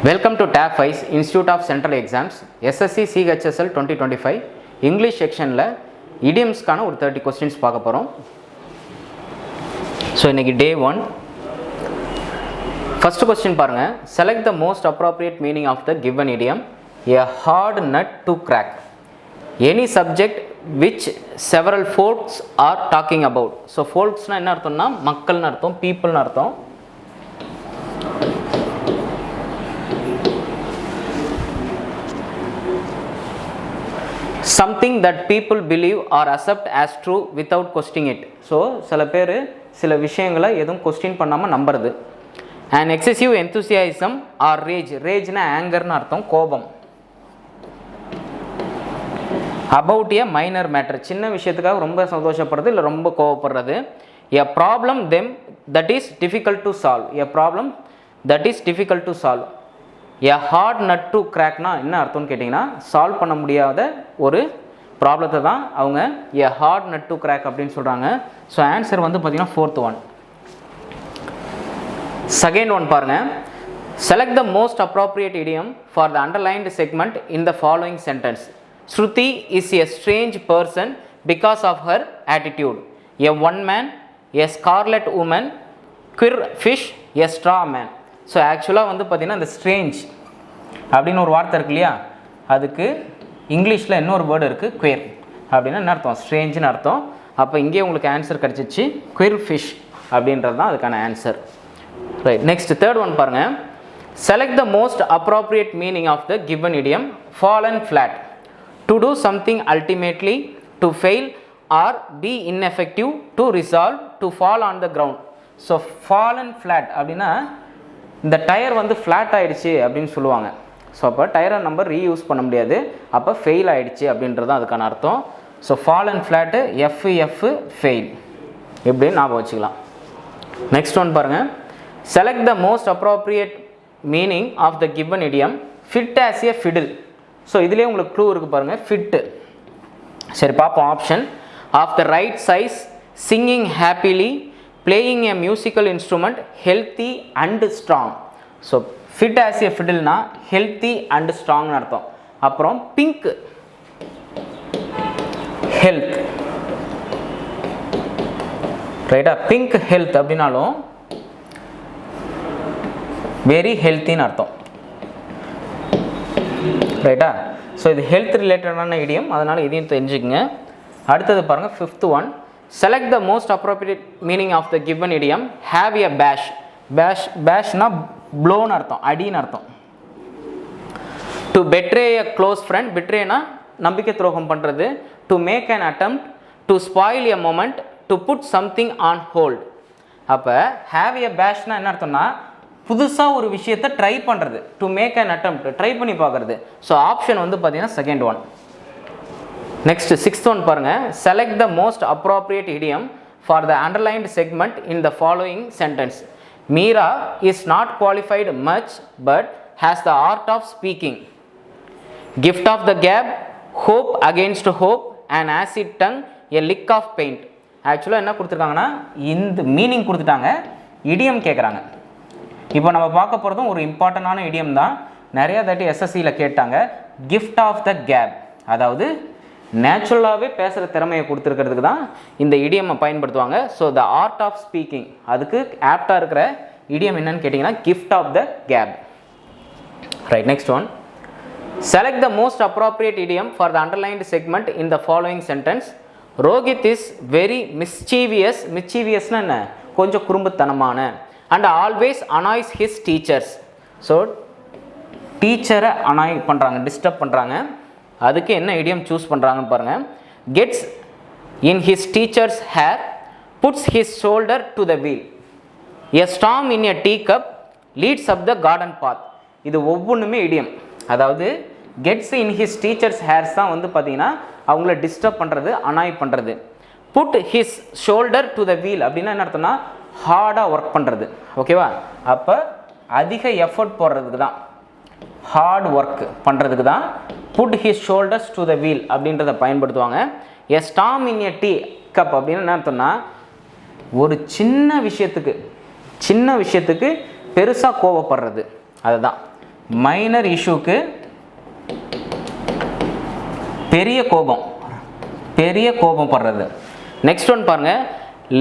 Welcome to TAP FICE Institute of Central Exams SSC CHSL 2025 English section la idioms கான ஒரு 30 questions பார்க்க போறோம். So இன்னைக்கு day 1. First question பாருங்க. Select the most appropriate meaning of the given idiom. A hard nut to crack. Any subject which several folks are talking about. So folks னா என்ன அர்த்தம்னா மக்கள்னு அர்த்தம், people னு அர்த்தம். Something that people believe or accept as true without questioning it. So சில பேர் சில விஷயங்களை எதுவும் கொஸ்டின் பண்ணாமல் நம்புறது. An excessive enthusiasm or rage. Rageனா ஆங்கர்னு அர்த்தம், கோபம். About a minor matter. சின்ன விஷயத்துக்காக ரொம்ப சந்தோஷப்படுறது இல்லை ரொம்ப கோபப்படுறது. A problem them that is difficult to solve. A problem that is difficult to solve. A hard nut to crackனா என்ன அர்த்தம்னு கேட்டிங்கன்னா சால்வ் பண்ண முடியாத ஒரு ப்ராப்ளத்தை தான் அவங்க a hard nut to crack அப்படின்னு சொல்கிறாங்க. ஸோ ஆன்சர் வந்து பார்த்திங்கன்னா ஃபோர்த் ஒன். செகண்ட் ஒன் பாருங்கள். Select the most appropriate idiom for the underlined segment in the following sentence. Shruti is a strange person because of her attitude. A one man, a scarlet woman, queer fish, a straw man. So ஆக்சுவலாக வந்து பார்த்திங்கன்னா இந்த strange அப்படின்னு ஒரு வார்த்தை இருக்கு இல்லையா, அதுக்கு இங்கிலீஷில் இன்னொரு வேர்டு இருக்குது, குவேர் அப்படின்னா என்ன அர்த்தம், ஸ்ட்ரேஞ்சுன்னு அர்த்தம். அப்போ இங்கே உங்களுக்கு ஆன்சர் கிடச்சிச்சு, குவிர் ஃபிஷ் அப்படின்றது தான் அதுக்கான answer. Right, next third one பாருங்கள். Select the most appropriate meaning of the given idiom. Fallen flat. To do something ultimately, to fail or be ineffective, to resolve, to fall on the ground. So fallen flat அப்படின்னா இந்த tyre வந்து flat ஆகிடுச்சு அப்படின்னு சொல்லுவாங்க. So அப்போ டயரை நம்ம reuse பண்ண முடியாது, அப்போ ஃபெயில் ஆகிடுச்சு அப்படின்றது தான் அதுக்கான அர்த்தம். So fall and flat F fail இப்படின்னு ஞாபகம் வச்சுக்கலாம். நெக்ஸ்ட் ஒன் பாருங்கள். Select the most appropriate meaning of the given idiom. Fit as a fiddle. So இதுலேயே உங்களுக்கு க்ளூ இருக்குது பாருங்கள், ஃபிட்டு. சரி பார்ப்போம். Option: of the right size, singing happily, playing a musical instrument, healthy and strong. So fit as a fiddle na healthy and strong னு அர்த்தம். அப்புறம் pink health, ரைட்டா, pink health அப்படினாலும் very healthy னு அர்த்தம், ரைட்டா. ஸோ இது ஹெல்த் ரிலேட்டடான இடியம், அதனால் இதையும் தெரிஞ்சுக்குங்க. அடுத்தது பாருங்கள், fifth one. Select the most appropriate meaning of the given idiom. Have a bash. Bash na blow னு அர்த்தம், அடின்னு அர்த்தம். To betray a close friend. Betray na நம்பிக்கை துரோகம் பண்ணுறது. To make an attempt, to spoil a moment, to put something on hold. அப்போ have a bash na என்ன அர்த்தம்னா புதுசாக ஒரு விஷயத்தை ட்ரை பண்ணுறது. To make an attempt, try பண்ணி பார்க்குறது. ஸோ ஆப்ஷன் வந்து பார்த்தீங்கன்னா second one. Next sixth one பாருங்கள். Select the most appropriate idiom for the underlined segment in the following sentence. Meera is not qualified much but has the art of speaking. Gift of the gab, hope against hope, and acid tongue, a lick of paint. ஆக்சுவலாக என்ன கொடுத்துருக்காங்கன்னா இந்த meaning கொடுத்துட்டாங்க, இடியம் கேட்குறாங்க. இப்போ நம்ம பார்க்க போகிறதும் ஒரு இம்பார்ட்டண்டான இடியம் தான், நிறையா தாட்டி எஸ்எஸ்சியில் கேட்டாங்க. கிஃப்ட் ஆஃப் த கேப், அதாவது நேச்சுரலாகவே பேசுகிற திறமையை கொடுத்துருக்கிறதுக்கு தான் இந்த இடியம்மை பயன்படுத்துவாங்க. So the art of speaking, அதுக்கு ஆப்டாக இருக்கிற இடியம் என்னன்னு கேட்டிங்கன்னா gift of the gab. Right, next one. Select the most appropriate idiom for the underlined segment in the following sentence. Rohit is very mischievous. மிஸ்சீவியஸ்னா என்ன, கொஞ்சம் குறும்புத்தனமான. And always annoys his teachers. So டீச்சரை அனாய் பண்ணுறாங்க, disturb பண்ணுறாங்க. அதுக்கு என்ன இடியம் choose பண்ணுறாங்கன்னு பாருங்கள். Gets in his teachers hair, puts his shoulder to the wheel, a storm in a tea cup, leads up the garden path. இது ஒவ்வொன்றுமே idiom. அதாவது gets in his teachers hairs தான் வந்து பார்த்தீங்கன்னா அவங்கள டிஸ்டர்ப் பண்ணுறது, அனாய் பண்ணுறது. Put his shoulder to the wheel அப்படின்னா என்ன அர்த்தம்னா ஹார்டாக ஒர்க் பண்ணுறது, ஓகேவா. அப்போ அதிக எஃபர்ட் போடுறதுக்கு தான், ஹார்ட் ஒர்க் பண்ணுறதுக்கு தான் put his shoulders to the wheel அப்படின்றத பயன்படுத்துவாங்க. A storm in a tea cup அப்படின்னு என்ன அர்த்தம்னா ஒரு சின்ன விஷயத்துக்கு பெருசாக கோவப்படுறது, அதுதான் மைனர் இஷ்யூக்கு பெரிய கோபம் படுறது. நெக்ஸ்ட் ஒன் பாருங்க,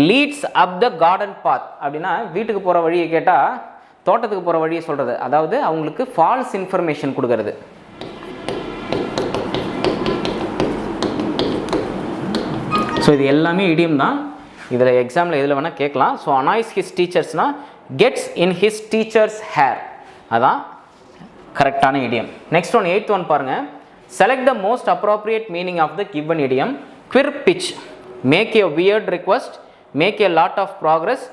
லீட்ஸ் அப் த கார்டன் பாத் அப்படின்னா வீட்டுக்கு போகிற வழியை கேட்டால் தோட்டத்துக்கு போகிற வழியை சொல்கிறது, அதாவது அவங்களுக்கு ஃபால்ஸ் இன்ஃபர்மேஷன் கொடுக்கறது. ஸோ இது எல்லாமே இடியம் தான். இதில் எக்ஸாமில் எதில் வேணால் கேட்கலாம். ஸோ அனாய்ஸ் ஹிஸ் டீச்சர்ஸ்னால் gets in his teachers hair, அதான் கரெக்டான idiom. Next one, 8th one பாருங்கள். Select the most appropriate meaning of the given idiom. Queer pitch, make a weird request, make a lot of progress,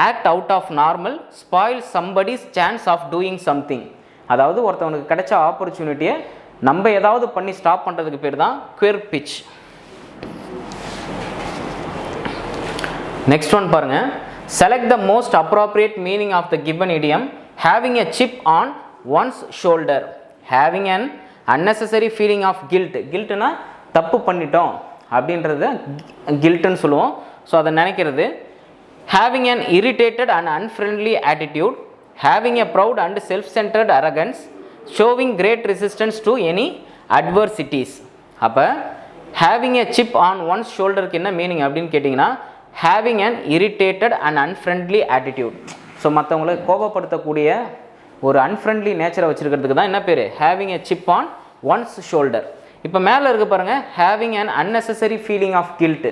act out of normal, spoil somebody's chance of doing something. அதாவது ஒருத்தவனுக்கு கிடைச்ச ஆப்பர்ச்சுனிட்டியை நம்ம ஏதாவது பண்ணி stop பண்ணுறதுக்கு பேர் தான் குவிர் பிச். நெக்ஸ்ட் ஒன் பாருங்க, select the most appropriate meaning of the given idiom. Having a chip on one's shoulder, having an unnecessary feeling of guilt. கில்ட்னா தப்பு பண்ணிட்டோம் அப்படின்றத கில்ட்டுன்னு சொல்லுவோம். ஸோ அதை நினைக்கிறது. Having an irritated and unfriendly attitude, having a proud and self-centered arrogance, showing great resistance to any adversities. அப்போ having a chip on one's shoulderக்கு என்ன மீனிங் அப்படின்னு கேட்டிங்கன்னா, having an irritated and unfriendly attitude. So மற்றவங்களை கோபப்படுத்தக்கூடிய ஒரு unfriendly நேச்சரை வச்சுருக்கிறதுக்கு தான் என்ன பேர், having a chip on one's shoulder. இப்போ மேலே இருக்க பாருங்கள், having an unnecessary feeling of guilt.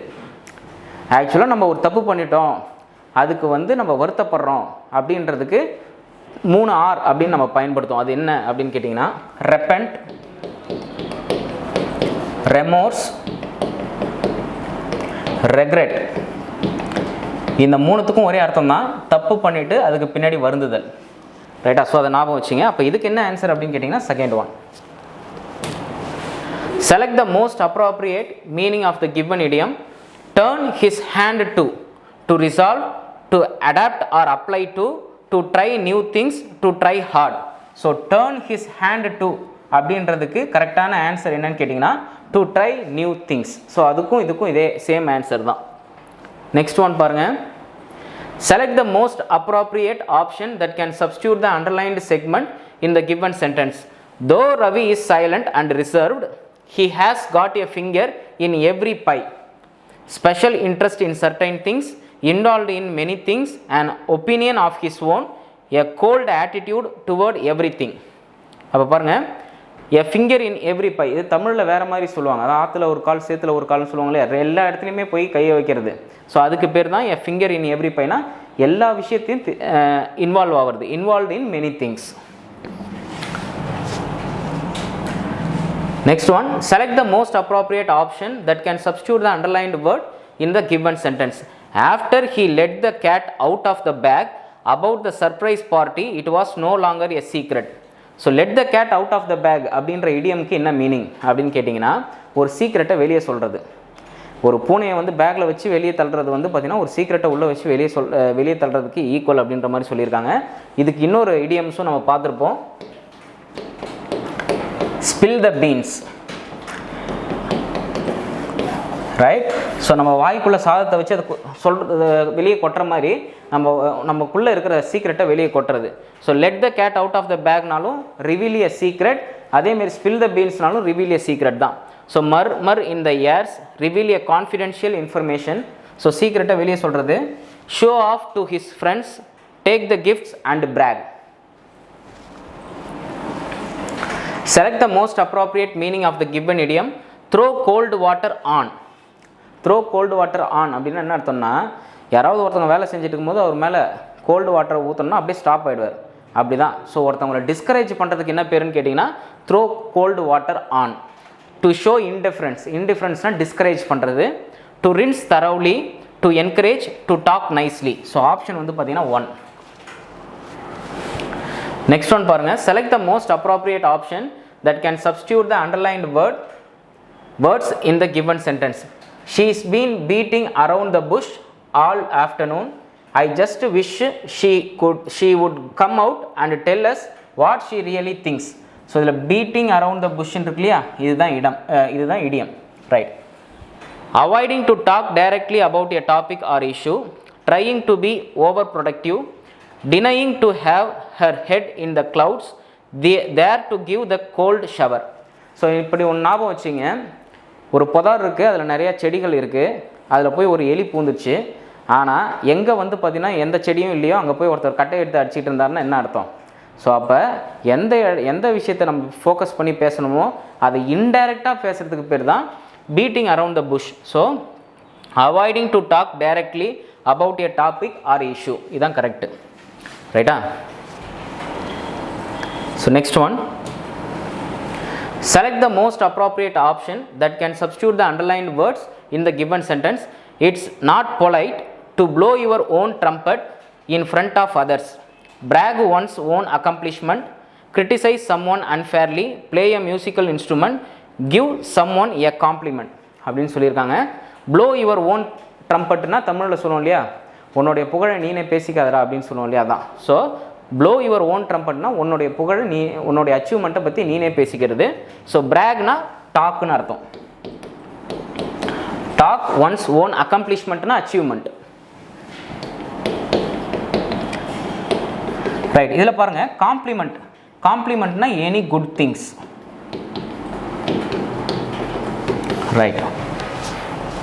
ஆக்சுவலாக நம்ம ஒரு தப்பு பண்ணிட்டோம், அதுக்கு நம்ம வருத்தப்படுறோம் அப்படின்றதுக்கு 3 R அப்படின்னு நம்ம பயன்படுத்தும். அது என்ன அப்படின்னு கேட்டிங்கன்னா, ரெப்பெண்ட், ரெமோர்ஸ், ரெக்ரெட். இந்த 3த்துக்கும் ஒரே அர்த்தம் தான், தப்பு பண்ணிவிட்டு அதுக்கு பின்னாடி வருந்துதல். ரைட்டா? ஸோ அதை ஞாபகம் வச்சுங்க. அப்போ இதுக்கு என்ன ஆன்சர் அப்படின்னு கேட்டிங்கன்னா, second one. Select the most appropriate meaning of the given idiom. Turn his hand to resolve, to adapt or apply to try new things, to try hard. So turn his hand அப்படின்றதுக்கு கரெக்டான answer என்னன்னு கேட்டிங்கன்னா, to try new things. So அதுக்கும் இதுக்கும் இதே same answer தான். Next one பாருங்கள். Select the most appropriate option that can substitute the underlined segment in the given sentence. Though Ravi is silent and reserved, he has got a finger in every pie. Special interest in certain things, involved in many things, an opinion of his own, a cold attitude toward everything. அப்போ பாருங்கள், எ finger in every by. இது தமிழில் வேறு மாதிரி சொல்லுவாங்க. அதாவது ஆற்றுல ஒரு கால் சேத்துல ஒரு கால்னு சொல்லுவாங்களே, எல்லா இடத்துலையுமே போய் கையை வைக்கிறது. ஸோ அதுக்கு பேர் தான் எ ஃபிங்கர் இன் எவ்ரி பைனா எல்லா விஷயத்தையும் இன்வால்வ் ஆகிறது. Involve in many things. Next one, select the most appropriate option that can substitute the underlined word in the given sentence. After he let the cat out of the bag about the surprise party, it was no longer a secret. So let the cat out of the bag அப்படின்ற இடியம்க்கு என்ன meaning அப்படின்னு கேட்டிங்கன்னா, ஒரு சீக்ரெட்டை வெளியே சொல்கிறது. ஒரு பூனையை பேக்கில் வச்சு வெளியே தள்ளுறது பார்த்திங்கன்னா ஒரு சீக்ரெட்டை உள்ளே வச்சு வெளியே தள்ளுறதுக்கு ஈக்குவல் அப்படின்ற மாதிரி சொல்லியிருக்காங்க. இதுக்கு இன்னொரு இடியம்ஸும் நம்ம பார்த்துருப்போம், ஸ்பில் த பீன்ஸ். ரைட்? ஸோ நம்ம வாய்க்குள்ளே சாதத்தை வச்சு அதை சொல்கிறது வெளியே கொட்டுற மாதிரி நமக்குள்ளே இருக்கிற சீக்ரெட்டை வெளியே கொட்டுறது. So let the cat out of the பேக்னாலும் ரிவீல் எ சீக்ரெட், அதேமாரி ஸ்பில் த பீன்ஸ்னாலும் ரிவீல் எ சீக்ரெட் தான். So mur in the ears, reveal a confidential information. So சீக்ரெட்டை வெளியே சொல்கிறது. Show off to his friends, take the gifts and brag. Select the most appropriate meaning of the given idiom. Throw cold water on. Throw cold water on அப்படின்னா என்ன அர்த்தம்னா, யாராவது ஒருத்தவங்க வேலை செஞ்சுட்டு இருக்கும்போது அவர் மேலே கோல்டு வாட்டரை ஊற்றணும்னா அப்படியே ஸ்டாப் ஆகிடுவார். அப்படி தான். ஸோ ஒருத்தவங்களை டிஸ்கரேஜ் பண்ணுறதுக்கு என்ன பேருன்னு கேட்டிங்கன்னா, throw cold water on. To show indifference, இன்டிஃபரன்ஸ்னால் டிஸ்கரேஜ் பண்ணுறது. To rinse thoroughly, to encourage, to talk nicely. So option பார்த்தீங்கன்னா 1. நெக்ஸ்ட் ஒன் பாருங்கள். Select the most appropriate option that can substitute the underlined words in the given sentence. She's been beating around the bush all afternoon. I just wish she would come out and tell us what she really thinks. So இதில் beating around the bush இருக்கு இல்லையா, இதுதான் idiom. Right. Avoiding to talk directly about a topic or issue, trying to be overproductive, denying to have her head in the clouds, there to give the cold shower. So இப்படி ஒன்று ஞாபகம் வச்சுங்க, ஒரு புதர் இருக்குது, அதில் நிறையா செடிகள் இருக்குது, அதில் போய் ஒரு எலி பூந்துச்சு. ஆனால் எங்கே வந்து பார்த்திங்கன்னா எந்த செடியும் இல்லையோ அங்கே போய் ஒருத்தர் கட்டை எடுத்து அடிச்சிட்டு இருந்தாருன்னா என்ன அர்த்தம்? ஸோ அப்போ எந்த விஷயத்தை நம்ம ஃபோக்கஸ் பண்ணி பேசணுமோ அதை இன்டைரக்டாக பேசுகிறதுக்கு பேர் தான் beating around the bush. So avoiding to talk directly about a topic or issue, இதுதான் கரெக்டு. ரைட்டா? So next one, select the most appropriate option that can substitute the underlined words in the given sentence. It's not polite to blow your own trumpet in front of others. Brag one's own accomplishment. Criticize someone unfairly. Play a musical instrument. Give someone a compliment. அப்படின்னு சொல்லியிருக்காங்க. blow your own trumpetனா தமிழில் சொல்லுவோம் இல்லையா, உன்னுடைய புகழை நீனே பேசிக்காதரா அப்படின்னு சொல்லுவோம் இல்லையா, அதான். ஸோ blow your own trumpetனா உன்னுடைய புகழை நீ, உன்னுடைய அச்சீவ்மெண்ட்டை பற்றி நீனே பேசிக்கிறது. ஸோ பிராக்னா டாக்னு அர்த்தம். டாக் ஒன்ஸ் ஓன் அக்கம்ப்ளிஷ்மெண்ட்னா அச்சீவ்மெண்ட். ரைட், இதில் பாருங்கள் காம்ப்ளிமெண்ட். காம்ப்ளிமெண்ட்னா any good things. Right,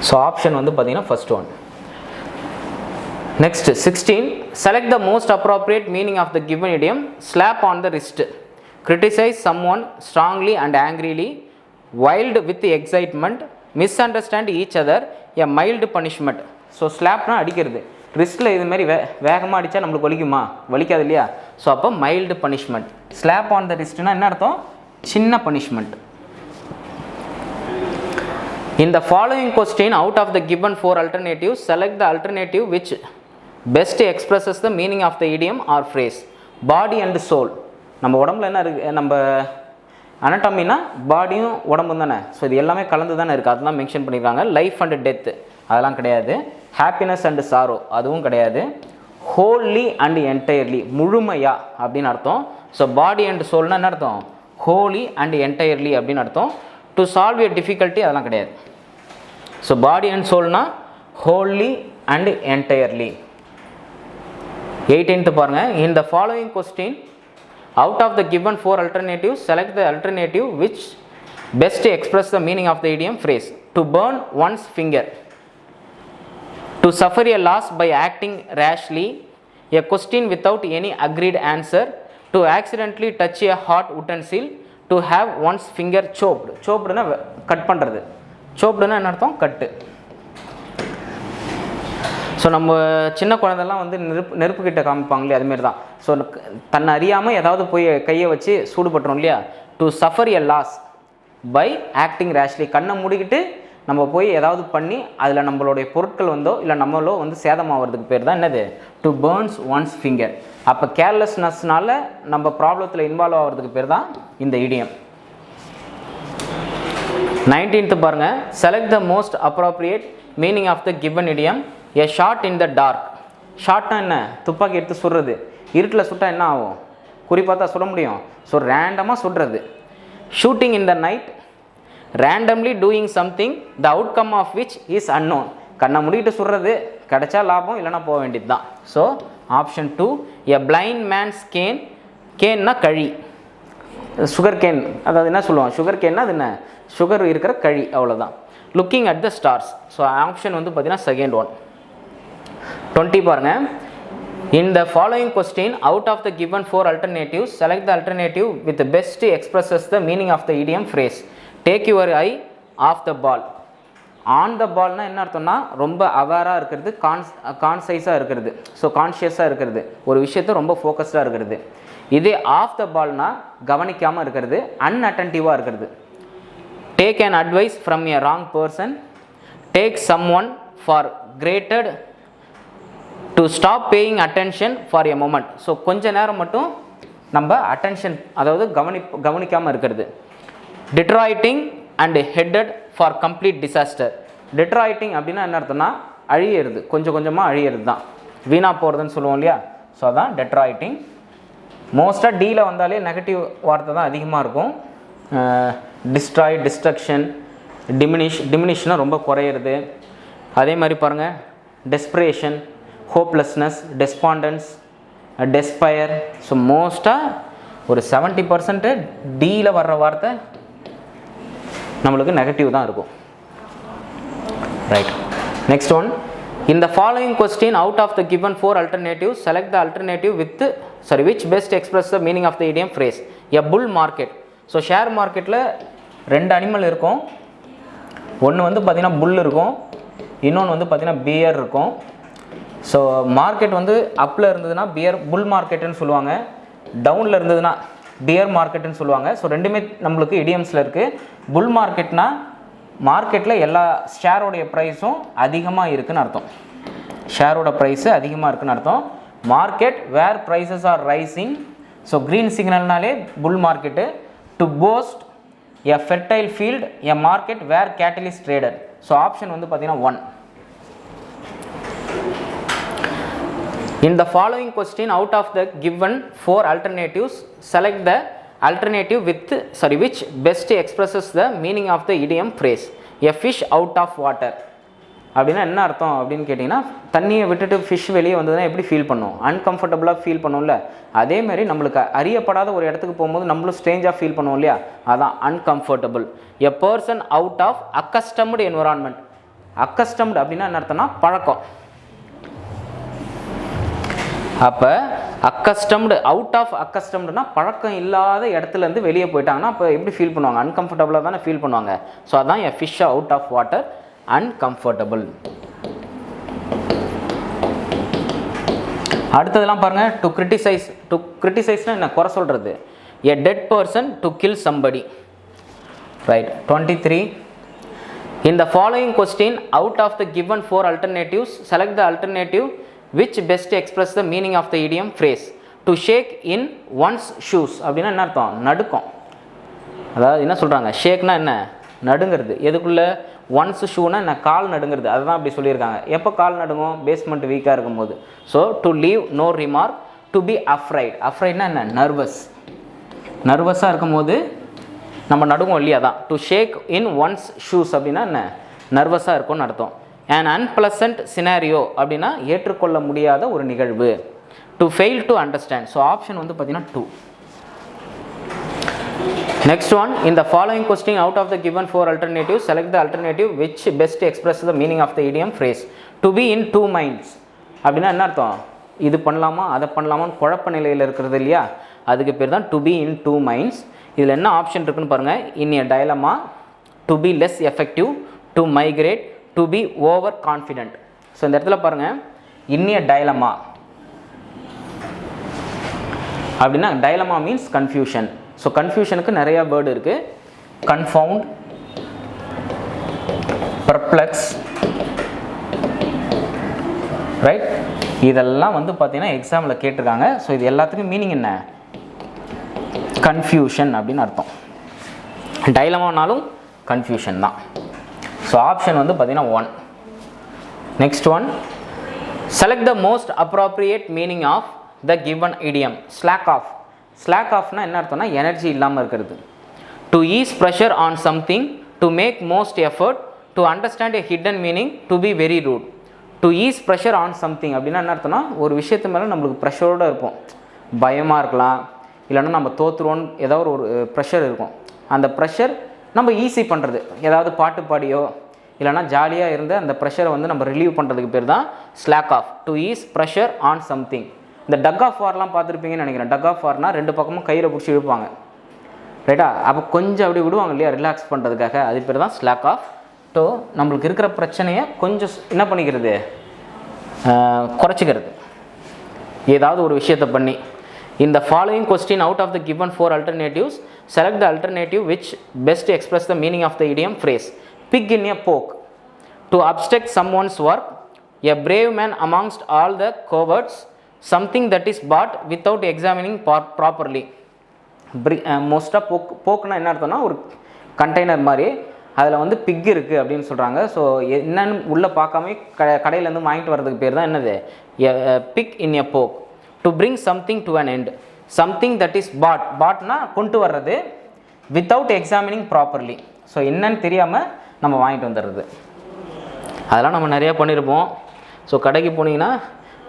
so option வந்து பார்த்தீங்கன்னா first one. Next 16, select the most appropriate meaning of the given idiom. Slap on the wrist. Criticize someone strongly and angrily. Wild with excitement. Misunderstand each other. A mild punishment. So ஸ்லாப்னா அடிக்கிறது. ரிஸ்ட்டில் இது மாதிரி வேகமாக அடித்தா நம்மளுக்கு வலிக்குமா? வலிக்காது இல்லையா? ஸோ அப்போ mild punishment. Slap on the ரிஸ்ட்னா என்ன அர்த்தம்? சின்ன punishment. In the following question, out of the given 4 alternatives, select the alternative which best expresses the meaning of the idiom or phrase. Body and soul. நம்ம உடம்புல என்ன இருக்குது? நம்ம அனட்டாமினா பாடியும் உடம்பும் தானே. ஸோ இது எல்லாமே கலந்து தானே இருக்குது, அதெல்லாம் மென்ஷன் பண்ணியிருக்காங்க. லைஃப் அண்ட் டெத்து அதெல்லாம் கிடையாது. ஹாப்பினஸ் அண்ட் சாரோ அதுவும் கிடையாது. ஹோல்லி அண்ட் என்டையர்லி முழுமையா அப்படின்னு அர்த்தம். ஸோ பாடி அண்ட் சோல்னா என்ன அர்த்தம்? ஹோலி அண்ட் என்டையர்லி அப்படின்னு அர்த்தம். டு சால்வ் எ டிஃபிகல்ட்டி அதெல்லாம் கிடையாது. ஸோ பாடி அண்ட் சோல்னா ஹோல்லி அண்ட் என்டையர்லி. 18th பாருங்க. In the following question, out of the given 4 alternatives, select the alternative which best express the meaning of the idiom phrase. To burn one's finger. To suffer a loss by acting rashly. A question without any agreed answer. To accidentally touch a hot utensil. To have one's finger chopped. Choppedனா cut பண்ணுறது. choppedனா என்ன அர்த்தம்? கட்டு. So நம்ம சின்ன குழந்தைலாம் வந்து நெருப்பு கிட்ட காமிப்பாங்க இல்லையா, அதுமாரி தான். ஸோ தன்னை அறியாமல் ஏதாவது போய் கையை வச்சு சூடுபட்டுரும் இல்லையா. To suffer a loss by acting rashly. கண்ணை மூடிக்கிட்டு நம்ம போய் ஏதாவது பண்ணி அதில் நம்மளுடைய பொருட்கள் வந்தோ இல்லை நம்மளோ வந்து சேதமாகிறதுக்கு பேர் தான் என்னது? To burns once finger. அப்போ கேர்லெஸ்னஸ்னால நம்ம ப்ராப்ளத்தில் இன்வால்வ் ஆகிறதுக்கு பேர் தான் இந்த இடியம். 19th பாருங்கள். Select the most appropriate meaning of the given idiom. A shot in the dark. ஷார்ட்னா என்ன? துப்பாக்கி எடுத்து சுடுறது. இருட்டில் சுட்டால் என்ன ஆகும்? குறிப்பாக சுட முடியும். ஸோ ரேண்டமாக சுடுறது. Shooting in the night. Randomly doing something the outcome of which is unknown. கண்ணை முடிக்கிட்டு சுடுறது, கிடைச்சா லாபம் இல்லைனா போக வேண்டியது தான். So option 2, a blind man's cane. கேன்னா கழி. சுகர் கேன், அதாவது என்ன சொல்லுவோம்? சுகர் கேன்னா அது என்ன? சுகர் இருக்கிற கழி, அவ்வளோதான். Looking at the stars. So option வந்து பார்த்தீங்கன்னா செகண்ட் ஒன். 20 பாருங்க. In the following question, out of the given 4 alternatives, select the alternative with the best expresses the meaning of the idiom phrase. Take your eye off the ball. On the ballனா என்ன அர்த்தம்னா ரொம்ப அவேராக இருக்கிறது, கான்சைஸாக இருக்கிறது, so கான்ஷியஸாக இருக்கிறது, ஒரு விஷயத்தை ரொம்ப ஃபோக்கஸ்டாக இருக்கிறது. இதே ஆஃப் த பால்னா கவனிக்காமல் இருக்கிறது, அன்அட்டன்டிவாக இருக்கிறது. Take an advice from a wrong person. Take someone for granted. To stop paying attention for a moment. So கொஞ்ச நேரம் மட்டும் நம்ம அட்டென்ஷன், அதாவது கவனிக்காமல் இருக்கிறது. Deteriorating and headed for complete disaster. Deteriorating அப்படின்னா என்ன அர்த்தம்னா அழியிறது, கொஞ்சம் கொஞ்சமாக அழியிறது தான், வீணாக போகிறதுன்னு சொல்லுவோம் இல்லையா. ஸோ அதான் டெட்ராய்டிங். மோஸ்ட்டாக டீயில் வந்தாலே நெகட்டிவ் வார்த்தை தான் அதிகமாக இருக்கும். டிஸ்ட்ராய், டிஸ்ட்ரக்ஷன், டிமினிஷ்னா ரொம்ப குறையிறது. அதே மாதிரி பாருங்கள், டெஸ்பரேஷன், ஹோப்லெஸ்னஸ், டெஸ்பாண்டன்ஸ், டெஸ்பயர். ஸோ மோஸ்ட்டாக ஒரு 70% டியில் வர்ற வார்த்தை நம்மளுக்கு நெகட்டிவ் தான் இருக்கும். Right. Next one, in the following question out of the given 4 alternatives select the alternative with which best express the meaning of the idiom phrase. A bull market. So share மார்க்கெட்டில் 2 animal இருக்கும். ஒன்று வந்து பார்த்திங்கன்னா புல் இருக்கும், இன்னொன்று வந்து பார்த்திங்கன்னா pier இருக்கும். ஸோ மார்க்கெட் வந்து அப்பில் இருந்ததுன்னா புல் மார்க்கெட்டுன்னு சொல்லுவாங்க, டவுனில் இருந்ததுன்னா பியர் மார்க்கெட்டுன்னு சொல்லுவாங்க. ஸோ ரெண்டுமே நம்மளுக்கு இடியம்ஸில் இருக்குது. புல் மார்க்கெட்னா மார்க்கெட்டில் எல்லா ஷேரோடைய ப்ரைஸும் அதிகமாக இருக்குதுன்னு அர்த்தம். ஷேரோட ப்ரைஸு அதிகமாக இருக்குதுன்னு அர்த்தம். Market where prices are rising. So green சிக்னல்னாலே bull market. To post a fertile field a market where cattle is traded. So option வந்து பார்த்தீங்கன்னா 1. In the following question out of the given 4 alternatives select the alternative which best expresses the meaning of the idiom phrase. A fish out of water. அப்படின்னா என்ன அர்த்தம் அப்படின்னு கேட்டிங்கன்னா, தண்ணியை விட்டுட்டு fish வெளியே வந்ததுன்னா எப்படி ஃபீல் பண்ணும்? அன்கம்ஃபர்டபுளாக ஃபீல் பண்ணும்ல. அதேமாதிரி நம்மளுக்கு அறியப்படாத ஒரு இடத்துக்கு போகும்போது நம்மளும் ஸ்ட்ரேஞ்சாக ஃபீல் பண்ணுவோம் இல்லையா, அதான் uncomfortable. A person out of accustomed environment. Accustomed அப்படின்னா என்ன அர்த்தம்னா பழக்கம். அப்போ அக்கஸ்டம்டு அவுட் ஆஃப் அக்கஸ்டம்டுனா பழக்கம் இல்லாத இடத்துலேருந்து வெளியே போயிட்டாங்கன்னா அப்போ எப்படி ஃபீல் பண்ணுவாங்க? அன்கம்ஃபர்டபுளாக தானே ஃபீல் பண்ணுவாங்க. ஸோ அதான் a fish out of water, uncomfortable. அடுத்ததெல்லாம் பாருங்கள். டு கிரிட்டிசைஸ்னால் என்ன? குறை சொல்கிறது. A dead person to kill somebody. Right. 23. In the following question out of the given 4 alternatives select the alternative which best express the meaning of the idiom phrase. To shake in one's shoes அப்படின்னா என்ன அர்த்தம்? நடுக்கம். அதாவது என்ன சொல்கிறாங்க? ஷேக்னா என்ன? நடுங்கிறது. எதுக்குள்ளே? Once ஷூனா என்ன? கால் நடுங்கிறது. அதுதான் அப்படி சொல்லியிருக்காங்க. எப்போ கால் நடுங்கும்? பேஸ்மெண்ட் வீக்காக இருக்கும்போது. So to leave no remark. To be afraid. அஃப்ரைட்னா என்ன? நர்வஸ். நர்வஸாக இருக்கும்போது நம்ம நடுங்கும் இல்லையா, தான். To shake in one's shoes அப்படின்னா என்ன? நர்வஸாக இருக்கும்னு அர்த்தம். an unpleasant scenario அப்படின்னா ஏற்றுக்கொள்ள முடியாத ஒரு நிகழ்வு. to fail to understand. So option வந்து பார்த்தீங்கன்னா 2. Next one, in the following question out of the given 4 alternatives select the alternative which best expresses the meaning of the idiom phrase. To be in 2 minds அப்படின்னா என்ன அர்த்தம்? இது பண்ணலாமா அதை பண்ணலாமான்னு குழப்ப நிலையில் இருக்கிறது இல்லையா, அதுக்கு பேர் தான் to be in 2 minds. இதில் என்ன ஆப்ஷன் இருக்குன்னு பாருங்கள். in a dilemma, to be less effective, to migrate, to be over confident. So இந்த இடத்துல பாருங்கள், in a dilemma அப்படின்னா dilemma means confusion. ஸோ கன்ஃபியூஷனுக்கு நிறையா வேர்டு இருக்குது. கன்ஃபவுண்ட், பர்ப்ளெக்ஸ், ரைட். இதெல்லாம் வந்து பார்த்தீங்கன்னா எக்ஸாமில் கேட்டிருக்காங்க. ஸோ இது எல்லாத்துக்கும் மீனிங் என்ன? கன்ஃபியூஷன் அப்படின்னு அர்த்தம். டைலமானாலும் கன்ஃபியூஷன் தான். ஸோ ஆப்ஷன் வந்து பார்த்தீங்கன்னா 1. Next one, select the most appropriate meaning of the given idiom. Slack off. Slack ஆஃப்னா என்ன அர்த்தம்னா எனர்ஜி இல்லாமல் இருக்கிறது. To ease pressure on something, to make most effort, to understand a hidden meaning, to be very rude. To ease pressure on something அப்படின்னா என்ன அர்த்தம்னா ஒரு விஷயத்து மேலே நம்மளுக்கு ப்ரெஷரோடு இருப்போம். பயமாக இருக்கலாம், இல்லைன்னா நம்ம தோற்றுருவோன்னு ஏதாவது ஒரு ப்ரெஷர் இருக்கும். அந்த ப்ரெஷர் நம்ம ஈஸி பண்ணுறது, ஏதாவது பாட்டு பாடியோ இல்லைனா ஜாலியாக இருந்து அந்த ப்ரெஷரை வந்து நம்ம ரிலீவ் பண்ணுறதுக்கு பேர் தான் slack off. To ease pressure on something. இந்த டக் ஆஃப் வார்லாம் பார்த்துருப்பீங்கன்னு நினைக்கிறேன். டக் ஆஃப் வார்னா 2 பக்கமும் கயிறை பிடிச்சி இழுப்பாங்க, ரைட்டா? அப்போ கொஞ்சம் அப்படி விடுவாங்க இல்லையா, ரிலாக்ஸ் பண்ணுறதுக்காக. அது பேர் தான் ஸ்லாக் ஆஃப். ஸோ நம்மளுக்கு இருக்கிற பிரச்சனையை கொஞ்சம் என்ன பண்ணிக்கிறது, குறைச்சிக்கிறது ஏதாவது ஒரு விஷயத்தை பண்ணி. In the following question out of the given 4 alternatives select the alternative which best express the meaning of the idiom phrase. Pig in a poke. To obstruct someone's work, a brave man amongst all the cowards, something that is bought without examining properly. மோஸ்ட்டாக போக்குனா என்ன அர்த்தம்னா ஒரு container மாதிரி, அதில் வந்து big இருக்குது அப்படின்னு சொல்கிறாங்க. ஸோ என்னன்னு உள்ளே பார்க்காம கடையிலேருந்து வாங்கிட்டு வர்றதுக்கு பேர் தான் என்னது, pick in a poke. To bring something to an end, something that is பாட்னா கொண்டு வர்றது, வித்தவுட் எக்ஸாமினிங் ப்ராப்பர்லி. ஸோ என்னன்னு தெரியாமல் நம்ம வாங்கிட்டு வந்துடுறது. அதெல்லாம் நம்ம நிறையா பண்ணியிருப்போம். ஸோ கடைக்கு போனீங்கன்னா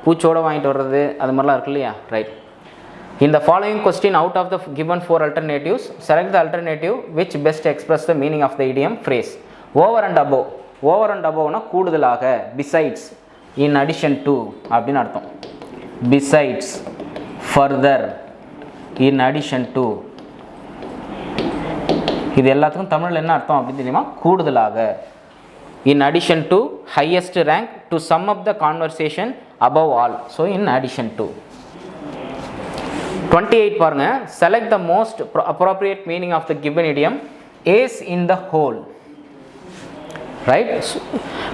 பூச்சோடு வாங்கிட்டு வர்றது அது மாதிரிலாம் இருக்கு இல்லையா, right. In the following question, out of the given 4 alternatives, select the alternative which best express the meaning of the idiom phrase. Over and above. Over and above na கூடுதலாக, besides, in addition to அப்படினு அர்த்தம். Besides, further, in addition to. இது எல்லாத்துக்கும் தமிழ்ல என்ன அர்த்தம் அப்படி தெரியுமா? கூடுதலாக. In addition to, highest rank, to sum up the conversation, above all. So in addition to. 28 பாருங்க. Select the most appropriate meaning of the given idiom as in the whole. Right? So,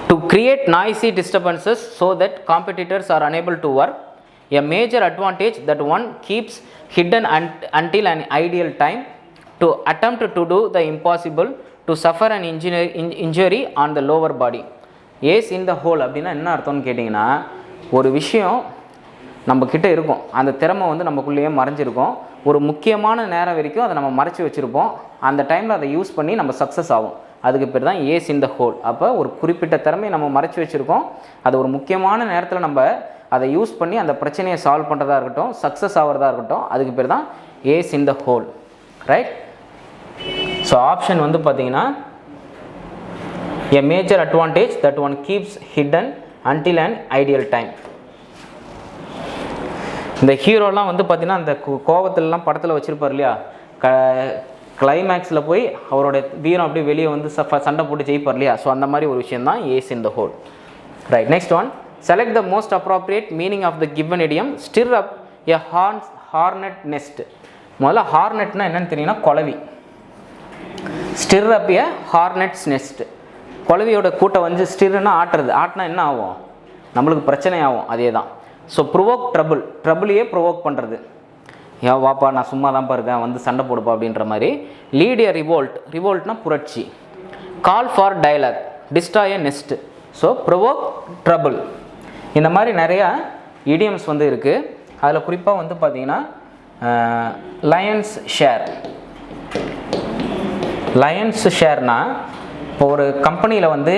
to create noisy disturbances so that competitors are unable to work. A major advantage that one keeps hidden until an ideal time. To attempt to do the impossible. To suffer an injury on the lower body. As in the whole அப்படின்னா என்ன அர்த்தம்னு கேட்டிங்கன்னா, ஒரு விஷயம் நம்ம கிட்ட இருக்கும், அந்த திறமை வந்து நமக்குள்ளேயே மறைஞ்சிருக்கும், ஒரு முக்கியமான நேரம் வரைக்கும் அதை நம்ம மறைச்சி வச்சுருப்போம், அந்த டைமில் அதை யூஸ் பண்ணி நம்ம சக்ஸஸ் ஆகும், அதுக்கு பேர் தான் ஏஸ் இன் த ஹோல். அப்போ ஒரு குறிப்பிட்ட திறமையை நம்ம மறைச்சி வச்சுருக்கோம், அது ஒரு முக்கியமான நேரத்தில் நம்ம அதை யூஸ் பண்ணி அந்த பிரச்சனையை சால்வ் பண்ணுறதா இருக்கட்டும், சக்ஸஸ் ஆகிறதா இருக்கட்டும், அதுக்கு பேர் தான் ace in the hole. Right? So option வந்து பார்த்தீங்கன்னா, a major advantage that one keeps hidden until an ideal time. இந்த ஹீரோலாம் வந்து பார்த்தீங்கன்னா அந்த கோவத்திலலாம் படத்தில் வச்சுருப்பார் இல்லையா, கிளைமேக்ஸில் போய் அவரோட வீரம் அப்படியே வெளியே வந்து சண்டை போட்டு ஜெயிப்பார் இல்லையா, ஸோ அந்த மாதிரி ஒரு விஷயம் தான் ace in the hole. Right, next one. Select the most appropriate meaning of the given idiom stir up a hornet nest. முதல்ல ஹார்னட்னா என்னன்னு தெரியுங்கன்னா குளவி. ஸ்டிர் அப் எ ஹார்னட்ஸ் நெஸ்ட். குளவியோட கூட்டை வந்து ஸ்டிர்னா ஆட்டுறது, ஆட்டினா என்ன ஆகும், நம்மளுக்கு பிரச்சனை ஆகும், அதே தான். ஸோ ப்ரொவோக் ட்ரபுள், ட்ரபுளையே ப்ரொவோக் பண்ணுறது, ஏன் வாப்பா நான் சும்மா தான் இருக்கேன் வந்து சண்டை போடுப்பா அப்படின்ற மாதிரி. லீட் எ ரிவோல்ட், ரிவோல்ட்னா புரட்சி. Call for dialogue, destroy a nest. So provoke trouble. இந்த மாதிரி நிறையா இடியம்ஸ் வந்து இருக்குது. அதில் குறிப்பாக வந்து பார்த்திங்கன்னா லயன்ஸ் ஷேர். லயன்ஸ் ஷேர்னால் இப்போ ஒரு கம்பெனியில் வந்து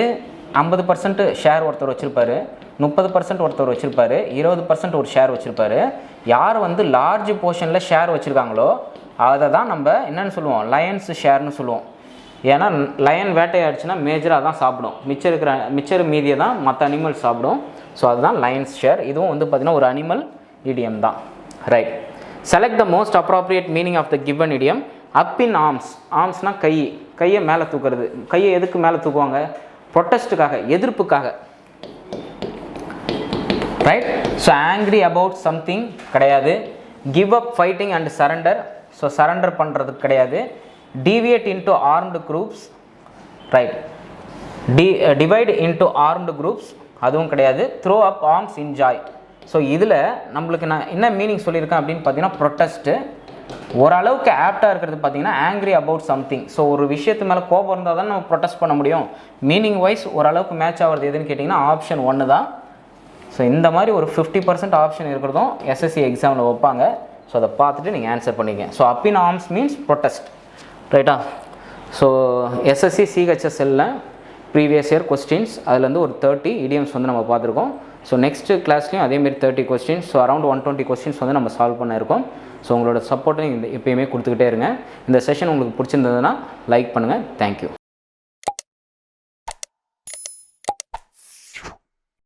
50% ஷேர் ஒருத்தர் வச்சுருப்பார், 30% ஒருத்தர் வச்சுருப்பார், 20% ஒரு ஷேர் வச்சுருப்பார். யார் வந்து லார்ஜ் போர்ஷனில் ஷேர் வச்சுருக்காங்களோ அதை தான் நம்ம என்னென்னு சொல்லுவோம், லயன்ஸ் ஷேர்னு சொல்லுவோம். ஏன்னா லயன் வேட்டையாடுச்சுன்னா மேஜராக தான் சாப்பிடும், மிச்சர் மீதியை தான் மற்ற அனிமல்ஸ் சாப்பிடும். ஸோ அதுதான் லயன்ஸ் ஷேர். இதுவும் வந்து பார்த்திங்கன்னா ஒரு அனிமல் இடியம் தான். Right. Select the most appropriate meaning of the given idiom. Up in arms. ஆர்ம்ஸ்னால் கை, கையை மேலே தூக்குறது. கையை எதுக்கு மேலே தூக்குவாங்க, ப்ரொட்டஸ்ட்டுக்காக, எதிர்ப்புக்காக. Right. So angry about something கிடையாது. Give up fighting and surrender. So surrender பண்ணுறதுக்கு கிடையாது. Deviate into armed groups. Right. Divide into armed groups, அதுவும் கிடையாது. Throw up arms in joy. So இதில் நம்மளுக்கு நான் என்ன மீனிங் சொல்லியிருக்கேன் அப்படின்னு பார்த்தீங்கன்னா, ப்ரொட்டஸ்ட்டு ஓரளவுக்கு ஆப்டாக இருக்கிறது பார்த்தீங்கன்னா ஆங்க்ரி அபவுட் சம்திங். ஸோ ஒரு விஷயத்து மேலே கோபம் இருந்தால் தான் நம்ம ப்ரொட்டஸ்ட் பண்ண முடியும். மீனிங் வைஸ் ஓரளவுக்கு மேட்ச் ஆகிறது எதுன்னு கேட்டிங்கன்னா ஆப்ஷன் 1 தான். ஸோ இந்த மாதிரி ஒரு 50% ஆப்ஷன் இருக்கிறதும் எஸ்எஸ்சி எக்ஸாமில் வைப்பாங்க. ஸோ அதை பார்த்துட்டு நீங்கள் ஆன்சர் பண்ணிங்க. So up in arms means protest. ரைட்டா? ஸோ எஸ்எஸ்சி சிஹெச்எஸ்எல்ல ப்ரீவியஸ் இயர் கொஸ்டின்ஸ் அதுலேருந்து ஒரு 30 இடியம்ஸ் வந்து நம்ம பார்த்துருக்கோம். ஸோ நெக்ஸ்ட்டு கிளாஸ்லேயும் அதேமாரி 30 கொஸ்டின்ஸ், ஸோ அரௌண்ட் 120 கொஸ்டின்ஸ் வந்து நம்ம சால்வ் பண்ணியிருக்கோம். ஸோ உங்களோட சப்போர்ட்டை எப்பயுமே கொடுத்துக்கிட்டே இருங்க. இந்த செஷன் உங்களுக்கு பிடிச்சிருந்ததுன்னா லைக் பண்ணுங்கள். தேங்க்யூ.